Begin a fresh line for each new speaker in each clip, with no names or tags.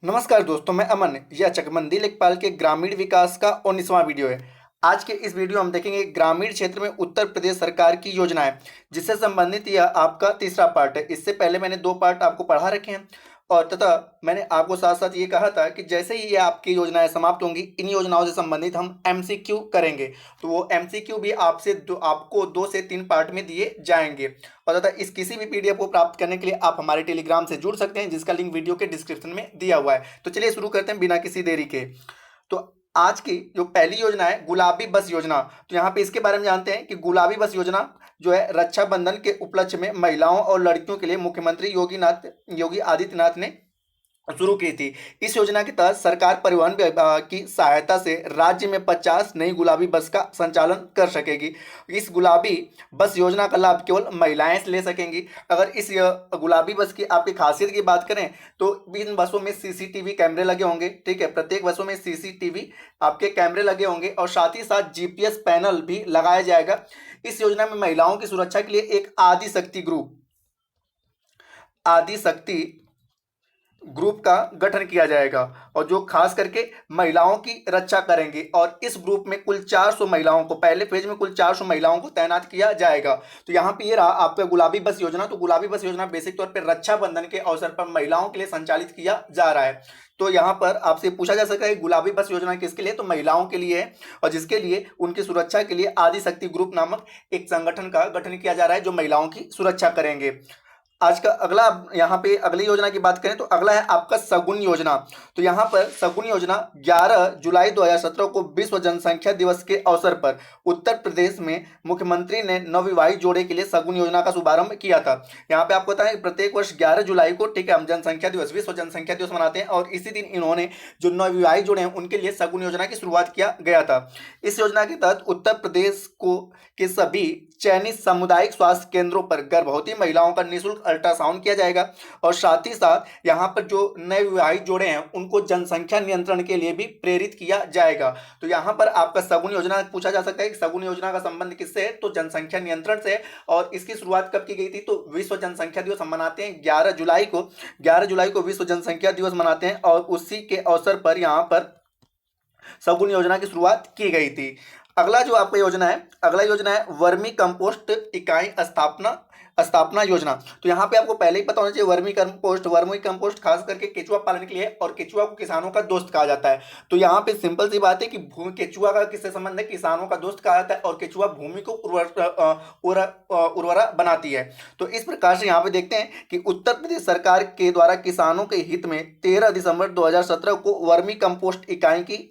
नमस्कार दोस्तों, मैं अमन। यह चकमंदी लेखपाल के ग्रामीण विकास का 19वां वीडियो है। आज के इस वीडियो में हम देखेंगे ग्रामीण क्षेत्र में उत्तर प्रदेश सरकार की योजनाएं, जिससे संबंधित यह आपका तीसरा पार्ट है। इससे पहले मैंने 2 पार्ट आपको पढ़ा रखे हैं और तथा मैंने आपको साथ साथ ये कहा था कि जैसे ही ये आपकी योजनाएं समाप्त होंगी, इन योजनाओं से संबंधित हम एमसीक्यू करेंगे। तो वो एमसीक्यू भी आपको 2 से 3 पार्ट में दिए जाएंगे। और तथा इस किसी भी पीडीएफ को प्राप्त करने के लिए आप हमारे टेलीग्राम से जुड़ सकते हैं, जिसका लिंक वीडियो के डिस्क्रिप्शन में दिया हुआ है। तो चलिए शुरू करते हैं बिना किसी देरी के। तो आज की जो पहली योजना है गुलाबी बस योजना, तो यहाँ पे इसके बारे में जानते हैं कि गुलाबी बस योजना जो है रक्षाबंधन के उपलक्ष्य में महिलाओं और लड़कियों के लिए मुख्यमंत्री योगी आदित्यनाथ ने शुरू की थी। इस योजना के तहत सरकार परिवहन विभाग की सहायता से राज्य में 50 नई गुलाबी बस का संचालन कर सकेगी। इस गुलाबी बस योजना का लाभ केवल महिलाएं ले सकेंगी। अगर इस गुलाबी बस की आपकी खासियत की बात करें तो इन बसों में सीसीटीवी कैमरे लगे होंगे। ठीक है, प्रत्येक बसों में सीसीटीवी आपके कैमरे लगे होंगे और साथ ही साथ जीपीएस पैनल भी लगाया जाएगा। इस योजना में महिलाओं की सुरक्षा के लिए एक आदि शक्ति ग्रुप का गठन किया जाएगा और जो खास करके महिलाओं की रक्षा करेंगे। और इस ग्रुप में कुल 400 महिलाओं को, पहले फेज में कुल 400 महिलाओं को तैनात किया जाएगा। तो यहाँ पे ये रहा आपका गुलाबी बस योजना। तो गुलाबी बस योजना बेसिक तौर पर रक्षाबंधन के अवसर पर महिलाओं के लिए संचालित किया जा रहा है। तो यहाँ पर आपसे पूछा जा सकता है गुलाबी बस योजना किसके लिए, तो महिलाओं के लिए है और जिसके लिए उनकी सुरक्षा के लिए आदि शक्ति ग्रुप नामक एक संगठन का गठन किया जा रहा है जो महिलाओं की सुरक्षा करेंगे। आज का अगला, यहाँ पे अगली योजना की बात करें तो अगला है आपका सगुन योजना। तो यहाँ पर सगुन योजना 11 जुलाई 2017 को विश्व जनसंख्या दिवस के अवसर पर उत्तर प्रदेश में मुख्यमंत्री ने नवविवाहित जोड़े के लिए सगुन योजना का शुभारंभ किया था। यहाँ पे आपको बताएं प्रत्येक वर्ष 11 जुलाई को, ठीक है, हम जनसंख्या दिवस, विश्व जनसंख्या दिवस मनाते हैं और इसी दिन इन्होंने जो नवविवाहित जोड़े हैं उनके लिए सगुन योजना की शुरुआत किया गया था। इस योजना के तहत उत्तर प्रदेश के सभी चयनित सामुदायिक स्वास्थ्य केंद्रों पर गर्भवती महिलाओं का निःशुल्क अल्ट्रासाउंड किया जाएगा और साथ ही साथ यहाँ पर जो नए विवाहित जोड़े हैं उनको जनसंख्या नियंत्रण के लिए भी प्रेरित किया जाएगा। तो यहाँ पर आपका सगुन योजना पूछा जा सकता है कि सगुन योजना का संबंध किससे है, तो जनसंख्या नियंत्रण से। और इसकी शुरुआत कब की गई थी, तो विश्व जनसंख्या दिवस हम मनाते हैं 11 जुलाई को विश्व जनसंख्या दिवस मनाते हैं और उसी के अवसर पर यहाँ पर सगुन योजना की शुरुआत की गई थी। अगला जो आपका योजना है, अगला योजना है वर्मी कंपोस्ट इकाई स्थापना योजना। तो यहाँ पे आपको पहले ही पता होना चाहिए वर्मी कंपोस्ट खास करके केचुआ पालन के लिए और केचुआ को किसानों का दोस्त कहा जाता है। तो यहाँ पे सिंपल सी बात है कि केचुआ का किससे संबंध है, किसानों का दोस्त कहा जाता है और केचुआ भूमि को उर्वरा बनाती है। तो इस प्रकार से यहाँ पे देखते हैं कि उत्तर प्रदेश सरकार के द्वारा किसानों के हित में 13 दिसंबर 2017 को वर्मी कंपोस्ट इकाई की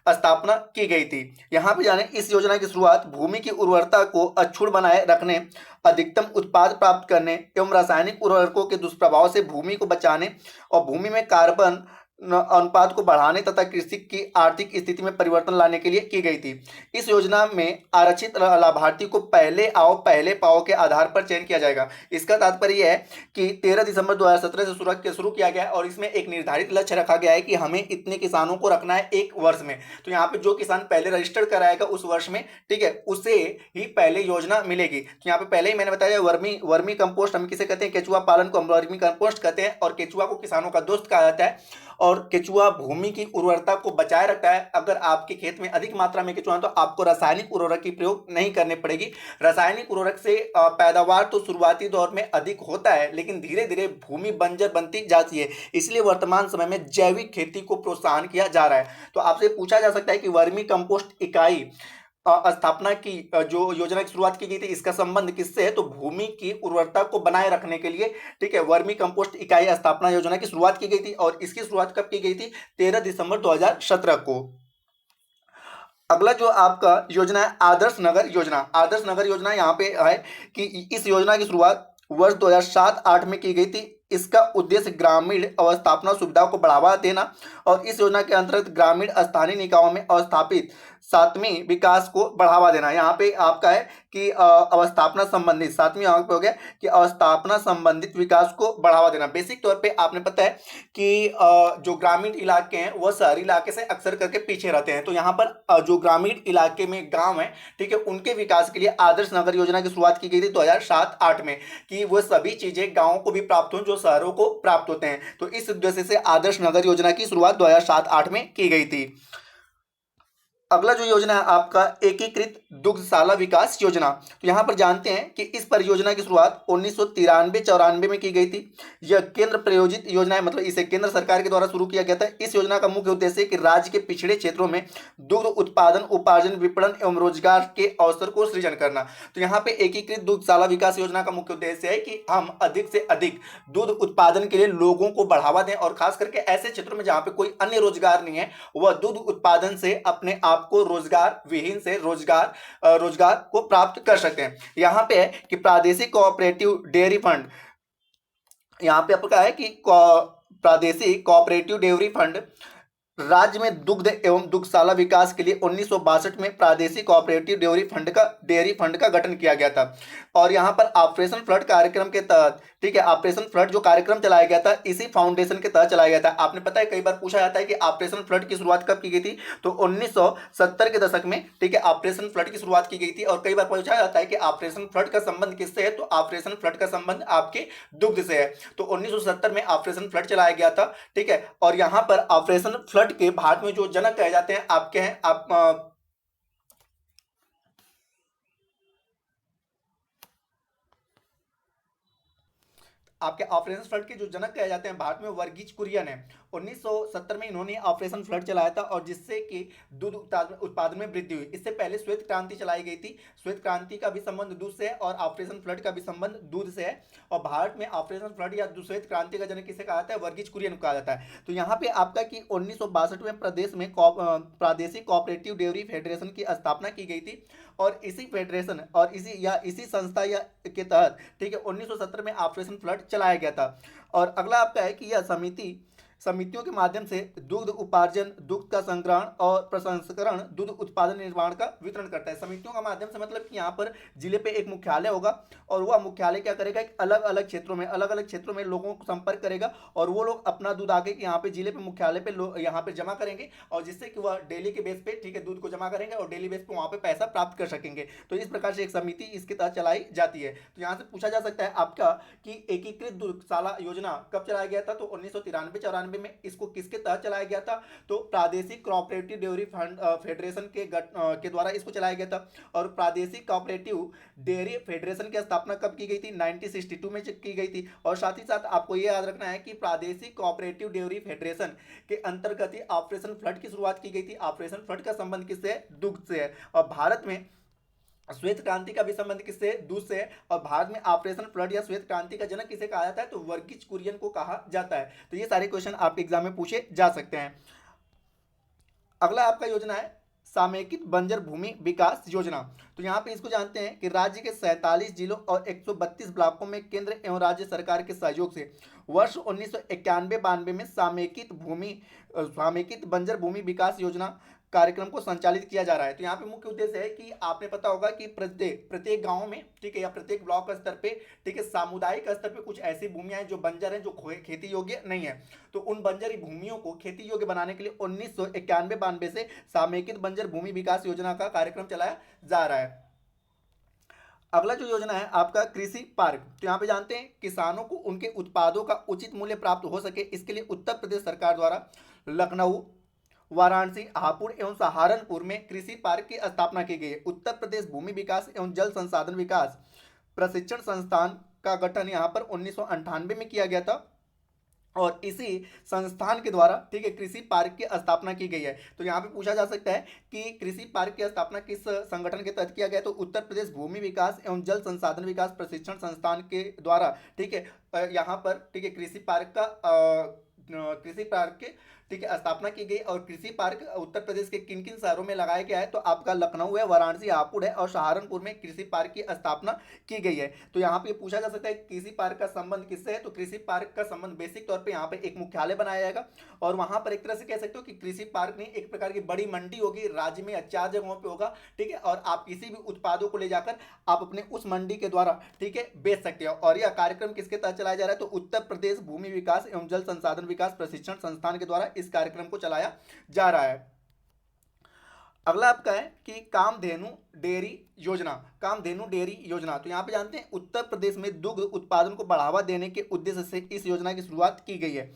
स्थापना की गई थी। यहाँ पे जाने इस योजना की शुरुआत भूमि की उर्वरता को अक्षुण्ण बनाए रखने, अधिकतम उत्पाद प्राप्त करने एवं रासायनिक उर्वरकों के दुष्प्रभाव से भूमि को बचाने और भूमि में कार्बन अनुपात को बढ़ाने तथा कृषि की आर्थिक स्थिति में परिवर्तन लाने के लिए की गई थी। इस योजना में आरक्षित लाभार्थी को पहले पाओ के आधार पर चयन किया जाएगा। इसका तात्पर्य यह है कि 13 दिसंबर 2017 से शुरू किया गया है और इसमें एक निर्धारित लक्ष्य रखा गया है कि हमें इतने किसानों को रखना है एक वर्ष में। तो यहाँ पे जो किसान पहले रजिस्टर्ड कराएगा उस वर्ष में, ठीक है, उसे ही पहले योजना मिलेगी। तो यहाँ पे पहले ही मैंने बताया वर्मी कंपोस्ट हम किसे कहते हैं, केचुआ पालन को हम वर्मी कंपोस्ट कहते हैं और केचुआ को किसानों का दोस्त कहा जाता है। और केचुआ भूमि की उर्वरता को बचाए रखता है। अगर आपके खेत में अधिक मात्रा में केचुआ है तो आपको रासायनिक उर्वरक की प्रयोग नहीं करनी पड़ेगी। रासायनिक उर्वरक से पैदावार तो शुरुआती दौर में अधिक होता है लेकिन धीरे धीरे भूमि बंजर बनती जाती है, इसलिए वर्तमान समय में जैविक खेती को प्रोत्साहन किया जा रहा है। तो आपसे पूछा जा सकता है कि वर्मी कंपोस्ट इकाई स्थापना की जो योजना की शुरुआत की गई थी इसका संबंध किससे है, तो भूमि की उर्वरता को बनाए रखने के लिए, ठीक है, वर्मी कंपोस्ट इकाई स्थापना योजना की शुरुआत की गई थी और इसकी शुरुआत कब की गई थी, 13 दिसंबर 2017 को। अगला जो आपका योजना है आदर्श नगर योजना यहाँ पे है कि इस योजना की शुरुआत वर्ष 2007-8 में की गई थी। इसका उद्देश्य ग्रामीण अवस्थापना सुविधाओं को बढ़ावा देना और इस योजना के अंतर्गत ग्रामीण स्थानीय निकायों में अवस्थापित सातवीं विकास को बढ़ावा देना। यहाँ पे आपका है कि अवस्थापना संबंधित, सातवीं यहाँ पे हो गया कि अवस्थापना संबंधित विकास को बढ़ावा देना। बेसिक तौर पे आपने पता है कि जो ग्रामीण इलाके हैं वह शहरी इलाके से अक्सर करके पीछे रहते हैं, तो यहाँ पर जो ग्रामीण इलाके में गांव है, ठीक है, उनके विकास के लिए आदर्श नगर योजना की शुरुआत की गई थी 2007-8 में, कि वो सभी चीजें गांवों को भी प्राप्त हो जो शहरों को प्राप्त होते हैं। तो इस उद्देश्य से आदर्श नगर योजना की शुरुआत 2007-8 में की गई थी। अगला जो योजना है आपका एकीकृत दुग्धशाला विकास योजना। तो यहाँ पर जानते हैं कि इस परियोजना की शुरुआत 1993-94 में की गई थी। यह केंद्र प्रायोजित योजना है, मतलब इसे केंद्र सरकार के द्वारा शुरू किया गया था। इस योजना का मुख्य उद्देश्य कि राज्य के पिछड़े क्षेत्रों में दुग्ध उत्पादन, उपार्जन, विपणन एवं रोजगार के अवसर को सृजन करना। तो यहाँ पे एकीकृत दुग्धशाला विकास योजना का मुख्य उद्देश्य है कि हम अधिक से अधिक दूध उत्पादन के लिए लोगों को बढ़ावा दें, और खास करके ऐसे क्षेत्रों में जहाँ पे कोई अन्य रोजगार नहीं है, वह दूध उत्पादन से अपने आप को रोजगार विहीन से रोजगार को प्राप्त कर सकते हैं। यहाँ पे है कि प्रादेशिक कोऑपरेटिव डेयरी फंड, यहाँ पे आपका है कि प्रादेशिक कोऑपरेटिव डेयरी फंड राज्य में दुग्ध एवं दुग्धशाला विकास के लिए 1962 में प्रादेशिक कोऑपरेटिव डेयरी फंड का गठन किया गया था। और यहाँ पर ऑपरेशन फ्लड कार्यक्रम के तहत, ठीक है, ऑपरेशन फ्लड जो कार्यक्रम चलाया गया था इसी फाउंडेशन के तहत चलाया गया था। आपने पता है कई बार पूछा जाता है कि ऑपरेशन फ्लड की शुरुआत कब की गई थी, तो 1970 के दशक में, ठीक है, ऑपरेशन फ्लड की शुरुआत की गई थी। और कई बार पूछा जाता है कि ऑपरेशन फ्लड का संबंध किससे है, तो ऑपरेशन फ्लड का संबंध आपके दुग्ध से है। तो 1970 में ऑपरेशन फ्लड चलाया गया था, ठीक है। और यहाँ पर ऑपरेशन फ्लड के भारत में जो जनक कहे जाते हैं आपके हैं आपके ऑपरेशन फ्लड के जो जनक कहे जाते हैं भारत में, वर्गीज कुरियन है। 1970 में इन्होंने ऑपरेशन फ्लड चलाया था, और जिससे कि दूध उत्पादन में वृद्धि हुई। इससे पहले श्वेत क्रांति चलाई गई थी। श्वेत क्रांति का भी संबंध दूध से है और ऑपरेशन फ्लड का भी संबंध दूध से है। और भारत में ऑपरेशन फ्लड या श्वेत क्रांति का जनक किसे कहा जाता है, वर्गीज कुरियन को कहा जाता है। तो यहाँ पे आपका कि 1962 में प्रदेश में प्रादेशिक कोऑपरेटिव डेयरी फेडरेशन की स्थापना की गई थी। और इसी फेडरेशन और इसी संस्था या के तहत, ठीक है, 1970 में ऑपरेशन फ्लड चलाया गया था। और अगला आपका है कि यह समितियों के माध्यम से दुग्ध उपार्जन, दुग्ध का संग्रहण और प्रसंस्करण, दूध उत्पादन निर्माण का वितरण करता है। समितियों का माध्यम से मतलब कि यहाँ पर जिले पे एक मुख्यालय होगा, और वह मुख्यालय क्या करेगा, एक अलग अलग क्षेत्रों में लोगों को संपर्क करेगा, और वो लोग अपना दूध आके यहाँ पे जिले पे मुख्यालय पे यहाँ पे जमा करेंगे, और जिससे कि वह डेली के बेस पे, ठीक है, दूध को जमा करेंगे और डेली बेस पे वहाँ पे पैसा प्राप्त कर सकेंगे। तो इस प्रकार से एक समिति इसके तहत चलाई जाती है। तो यहाँ से पूछा जा सकता है आपका कि एकीकृत दुग्धशाला योजना कब चलाया गया था, तो 1993-94 में इसको किसके तहत चलाया गया था, तो प्रादेशिक कोऑपरेटिव डेयरी फंड फेडरेशन के द्वारा इसको चलाया गया था। और प्रादेशिक कोऑपरेटिव डेयरी फेडरेशन की स्थापना कब की गई थी, 1962 में की गई थी। और साथ ही साथ आपको ये याद रखना है कि प्रादेशिक कोऑपरेटिव डेयरी फेडरेशन के अंतर्गत ही ऑपरेशन फ्लड की शुरुआत की गई थी। ऑपरेशन फ्लड का संबंध किससे है, दुग्ध से है। और भारत में श्वेत क्रांति का भी संबंध किससे है, दूध से है। और भारत में ऑपरेशन फ्लड या श्वेत क्रांति का जनक किसे कहा जाता है, तो वर्गीज कुरियन को कहा जाता है। तो ये सारे क्वेश्चन आपके एग्जाम में पूछे जा सकते हैं। अगला आपका योजना है सामयिक बंजर भूमि विकास योजना। तो यहाँ पे इसको जानते हैं कि राज्य के 47 जिलों और 132 ब्लॉकों में केंद्र एवं राज्य सरकार के सहयोग से वर्ष 1991-92 में सामयिक बंजर भूमि विकास योजना कार्यक्रम को संचालित किया जा रहा है। तो यहाँ पे मुख्य उद्देश्य है कि आपने पता होगा कि प्रत्येक गांव में, ठीक है, या प्रत्येक ब्लॉक स्तर पे, ठीक है, सामुदायिक स्तर पे कुछ ऐसी भूमियां हैं जो बंजर हैं, जो खेती योग्य नहीं है। तो उन बंजर भूमियों को खेती योग्य बनाने के लिए 1991-92 से सामयिक बंजर भूमि विकास योजना का कार्यक्रम चलाया जा रहा है। अगला जो योजना है आपका कृषि पार्क। तो यहाँ पे जानते हैं किसानों को उनके उत्पादों का उचित मूल्य प्राप्त हो सके, इसके लिए उत्तर प्रदेश सरकार द्वारा लखनऊ, वाराणसी, हापुड़ एवं सहारनपुर में कृषि पार्क की स्थापना की गई है। उत्तर प्रदेश भूमि विकास एवं जल संसाधन विकास प्रशिक्षण संस्थान का गठन यहाँ पर 1998 में किया गया था, और इसी संस्थान के द्वारा, ठीक है, कृषि पार्क की स्थापना की गई है। तो यहाँ पे पूछा जा सकता है कि कृषि पार्क की स्थापना किस संगठन के तहत किया गया, तो उत्तर प्रदेश भूमि विकास एवं जल संसाधन विकास प्रशिक्षण संस्थान के द्वारा, ठीक है, यहाँ पर, ठीक है, कृषि पार्क के, ठीक है, स्थापना की गई। और कृषि पार्क उत्तर प्रदेश के किन किन शहरों में लगाया गया है, तो आपका लखनऊ है, वाराणसी, हापुड़ है और सहारनपुर में कृषि पार्क की स्थापना की गई है। तो यहाँ पे पूछा जा सकता है कृषि पार्क का संबंध किससे है, तो कृषि पार्क का संबंध बेसिक तौर पे यहाँ पे एक मुख्यालय बनाया जाएगा और वहां पर एक तरह से कह सकते हो कि कृषि पार्क नहीं, एक प्रकार की बड़ी मंडी होगी, राज्य में 4 जगहों पे होगा, ठीक है। और आप किसी भी उत्पादों को ले जाकर आप अपने उस मंडी के द्वारा, ठीक है, बेच सकते हो। और यह कार्यक्रम किसके तहत चलाया जा रहा है, तो उत्तर प्रदेश भूमि विकास एवं जल संसाधन विकास प्रशिक्षण संस्थान के द्वारा इस कार्यक्रम को चलाया जा रहा है। अगला आपका है कि कामधेनु डेयरी योजना। कामधेनु डेयरी योजना, तो यहाँ पे जानते हैं उत्तर प्रदेश में दुग्ध उत्पादन को बढ़ावा देने के उद्देश्य से इस योजना की शुरुआत की गई है।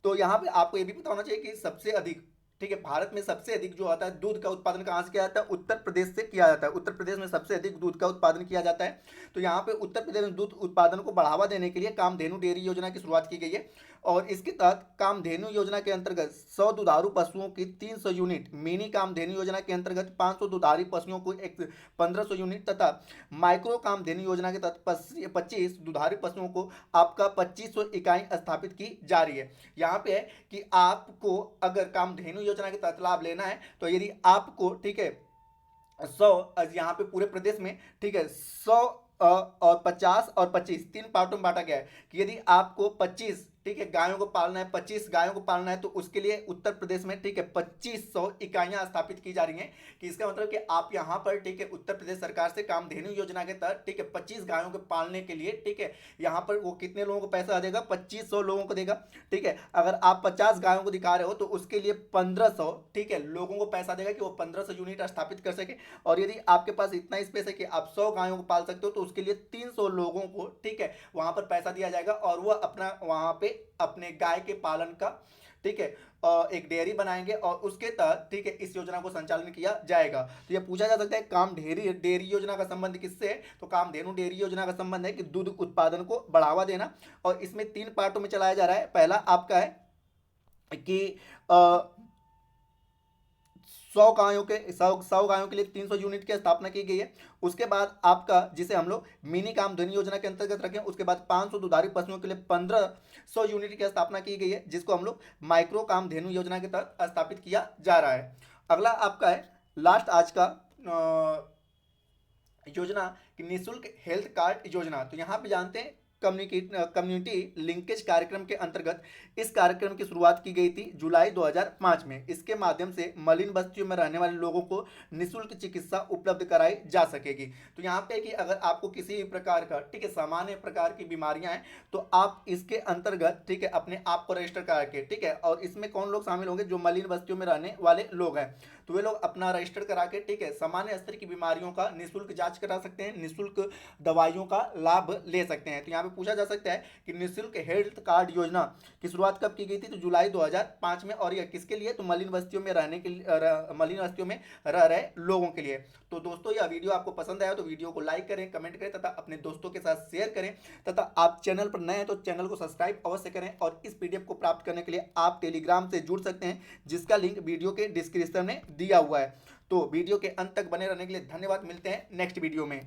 तो यहाँ पे आपको ये भी पता होना चाहिए कि सबसे अधिक, ठीक है, भारत में सबसे अधिक जो आता है दूध का उत्पादन कहाँ से किया जाता है, उत्तर प्रदेश से किया जाता है। उत्तर प्रदेश में सबसे अधिक दूध का उत्पादन किया जाता है। तो यहाँ पे उत्तर प्रदेश में दूध उत्पादन को बढ़ावा देने के लिए कामधेनु डेयरी योजना की शुरुआत की गई है। और इसके तहत कामधेनु योजना के अंतर्गत 100 दुधारू पशुओं की 300 यूनिट, मिनी कामधेनु योजना के अंतर्गत 500 दुधारू पशुओं को 1500 यूनिट तथा माइक्रो कामधेनु योजना के तहत 25 दुधारू पशुओं को आपका 2500 इकाई स्थापित की जा रही है। यहाँ पे है कि आपको अगर कामधेनु योजना के तहत लाभ लेना है तो यदि आपको, ठीक है, 100 यहाँ पे पूरे प्रदेश में, ठीक है, 100 और 50 और 25 तीन पार्टों में बांटा गया है कि यदि आपको 25, ठीक है, गायों को पालना है, 25 गायों को पालना है, तो उसके लिए उत्तर प्रदेश में, ठीक है, 2500 इकाइयां स्थापित की जा रही हैं। कि इसका मतलब कि आप यहां पर, ठीक है, उत्तर प्रदेश सरकार से कामधेनु योजना के तहत, ठीक है, 25 गायों को पालने के लिए, ठीक है, यहां पर वो कितने लोगों को पैसा देगा, 2500 लोगों को देगा, ठीक है। अगर आप 50 गायों को दिखा रहे हो तो उसके लिए 1500, ठीक है, लोगों को पैसा देगा कि वो 1500 यूनिट स्थापित कर सके। और यदि आपके पास इतना स्पेस है कि आप 100 गायों को पाल सकते हो तो उसके लिए 300 लोगों को, ठीक है, वहां पर पैसा दिया जाएगा और वह अपना वहां पे अपने गाय के पालन का, ठीक है, एक डेयरी बनाएंगे और उसके तहत, ठीक है, इस योजना को संचालन किया जाएगा। तो ये पूछा जा सकता है कामधेनु डेयरी योजना का संबंध किससे है, तो कामधेनु डेयरी योजना का संबंध है कि दूध उत्पादन को बढ़ावा देना। और इसमें 3 पार्टों में चलाया जा रहा है। पहला आपका है कि 100 गायों के 100 गायों के लिए 300 यूनिट की स्थापना की गई है। उसके बाद आपका, जिसे हम लोग मिनी कामधेनु योजना के अंतर्गत रखें, उसके बाद 500 दुधारू पशुओं के लिए 1500 यूनिट की स्थापना की गई है, जिसको हम लोग माइक्रो कामधेनु योजना के तहत स्थापित किया जा रहा है। अगला आपका है लास्ट आज का योजना कि निःशुल्क हेल्थ कार्ड योजना। तो यहाँ पे जानते हैं कम्युनिटी लिंकेज कार्यक्रम के अंतर्गत इस कार्यक्रम की शुरुआत की गई थी जुलाई 2005 में। इसके माध्यम से मलिन बस्तियों में रहने वाले लोगों को निःशुल्क चिकित्सा उपलब्ध कराई जा सकेगी। तो यहाँ पे कि अगर आपको किसी भी प्रकार का, ठीक है, सामान्य प्रकार की बीमारियां हैं तो आप इसके अंतर्गत, ठीक है, अपने आप को रजिस्टर करा के, ठीक है, और इसमें कौन लोग शामिल होंगे, जो मलिन बस्तियों में रहने वाले लोग हैं, तो वे लोग अपना रजिस्टर करा के, ठीक है, सामान्य स्तर की बीमारियों का निःशुल्क जांच करा सकते हैं, निःशुल्क दवाइयों का लाभ ले सकते हैं। तो यहाँ पे पूछा जा सकता है कि निःशुल्क हेल्थ कार्ड योजना की शुरुआत कब की गई थी, तो जुलाई 2005 में। और यह किसके लिए, तो मलिन बस्तियों में रहने के लिए, मलिन बस्तियों में रह रहे लोगों के लिए। तो दोस्तों यह वीडियो आपको पसंद आया तो वीडियो को लाइक करें, कमेंट करें तथा अपने दोस्तों के साथ शेयर करें तथा आप चैनल पर नए हैं तो चैनल को सब्सक्राइब अवश्य करें। और इस पीडीएफ को प्राप्त करने के लिए आप टेलीग्राम से जुड़ सकते हैं, जिसका लिंक वीडियो के डिस्क्रिप्शन में दिया हुआ है। तो वीडियो के अंत तक बने रहने के लिए धन्यवाद। मिलते हैं नेक्स्ट वीडियो में।